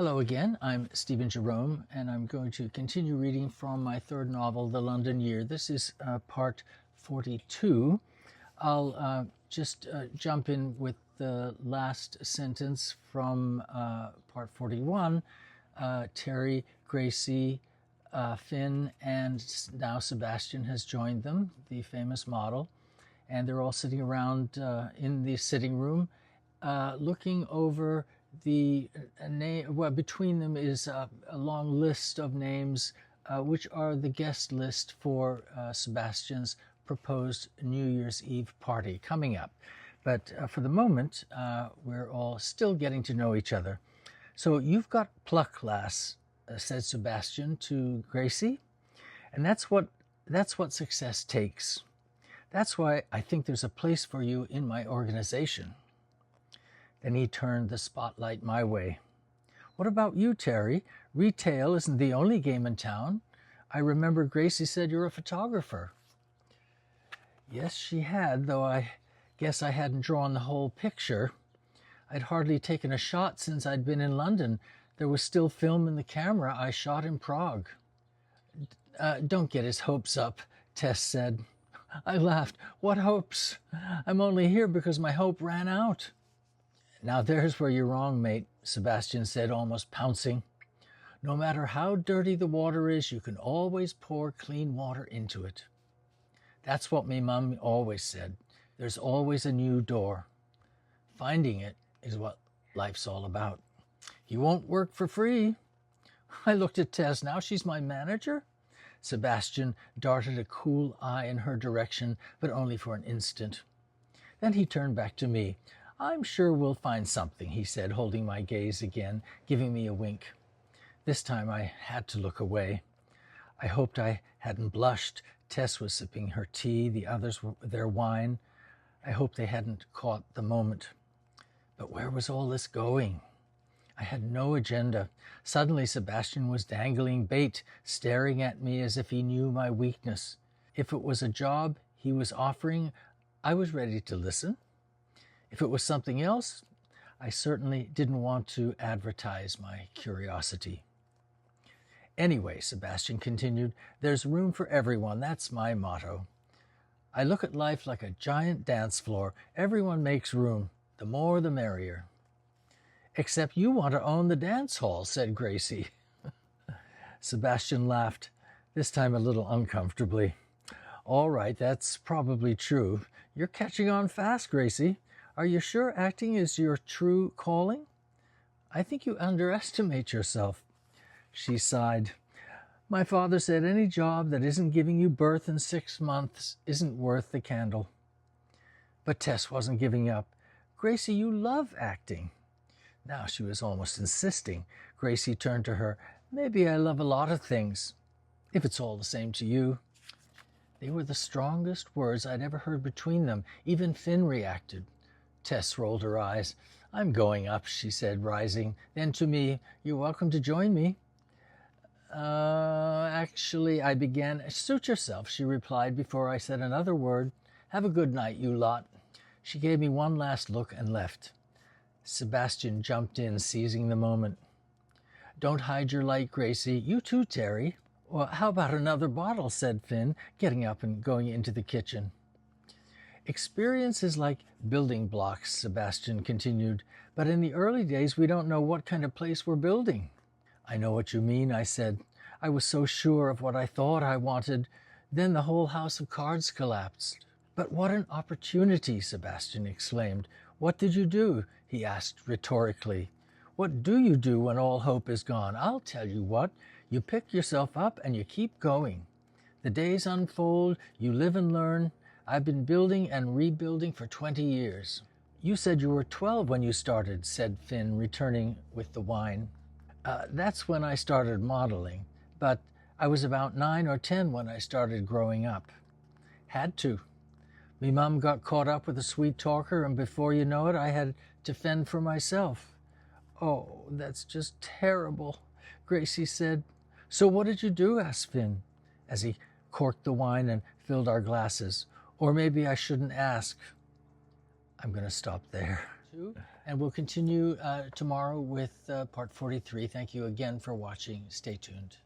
Hello again, I'm Stephen Jerome, and I'm going to continue reading from my third novel, The London Year. This is part 42. I'll just jump in with the last sentence from part 41. Terry, Gracie, Finn, and now Sebastian has joined them, the famous model, and they're all sitting around in the sitting room looking over the name. Well, between them is a long list of names, which are the guest list for Sebastian's proposed New Year's Eve party coming up. But for the moment, we're all still getting to know each other. So you've got pluck, lass, said Sebastian to Gracie, and that's what success takes. That's why I think there's a place for you in my organization. Then he turned the spotlight my way. What about you, Terry? Retail isn't the only game in town. I remember Gracie said you're a photographer. Yes, she had, though I guess I hadn't drawn the whole picture. I'd hardly taken a shot since I'd been in London. There was still film in the camera I shot in Prague. Don't get his hopes up, Tess said. I laughed. What hopes? I'm only here because my hope ran out. Now there's where you're wrong, mate, Sebastian said, almost pouncing. No matter how dirty the water is, you can always pour clean water into it. That's what me mum always said. There's always a new door. Finding it is what life's all about. You won't work for free. I looked at Tess. Now she's my manager? Sebastian darted a cool eye in her direction, but only for an instant. Then he turned back to me. I'm sure we'll find something, he said, holding my gaze again, giving me a wink. This time I had to look away. I hoped I hadn't blushed. Tess was sipping her tea, the others their wine. I hoped they hadn't caught the moment. But where was all this going? I had no agenda. Suddenly Sebastian was dangling bait, staring at me as if he knew my weakness. If it was a job he was offering, I was ready to listen. If it was something else, I certainly didn't want to advertise my curiosity. Anyway, Sebastian continued, there's room for everyone. That's my motto. I look at life like a giant dance floor. Everyone makes room. The more, the merrier. Except you want to own the dance hall, said Gracie. Sebastian laughed, this time a little uncomfortably. All right, that's probably true. You're catching on fast, Gracie. Are you sure acting is your true calling? I think you underestimate yourself. She sighed. My father said any job that isn't giving you birth in 6 months isn't worth the candle. But Tess wasn't giving up. Gracie, you love acting. Now she was almost insisting. Gracie turned to her. Maybe I love a lot of things, if it's all the same to you. They were the strongest words I'd ever heard between them. Even Finn reacted. Tess rolled her eyes. I'm going up, she said, rising. Then to me, you're welcome to join me. Actually, I began. Suit yourself, she replied before I said another word. Have a good night, you lot. She gave me one last look and left. Sebastian jumped in, seizing the moment. Don't hide your light, Gracie. You too, Terry. Well, how about another bottle, said Finn, getting up and going into the kitchen. Experience is like building blocks, Sebastian continued, but in the early days we don't know what kind of place we're building. I know what you mean, I said. I was so sure of what I thought I wanted. Then the whole house of cards collapsed. But what an opportunity, Sebastian exclaimed. What did you do? He asked rhetorically. What do you do when all hope is gone? I'll tell you what. You pick yourself up and you keep going. The days unfold, you live and learn. I've been building and rebuilding for 20 years. You said you were 12 when you started, said Finn, returning with the wine. That's when I started modeling, but I was about 9 or 10 when I started growing up. Had to. Me mum got caught up with a sweet talker, and before you know it, I had to fend for myself. Oh, that's just terrible, Gracie said. So what did you do? Asked Finn, as he corked the wine and filled our glasses. Or maybe I shouldn't ask. I'm going to stop there. And we'll continue tomorrow with part 43. Thank you again for watching. Stay tuned.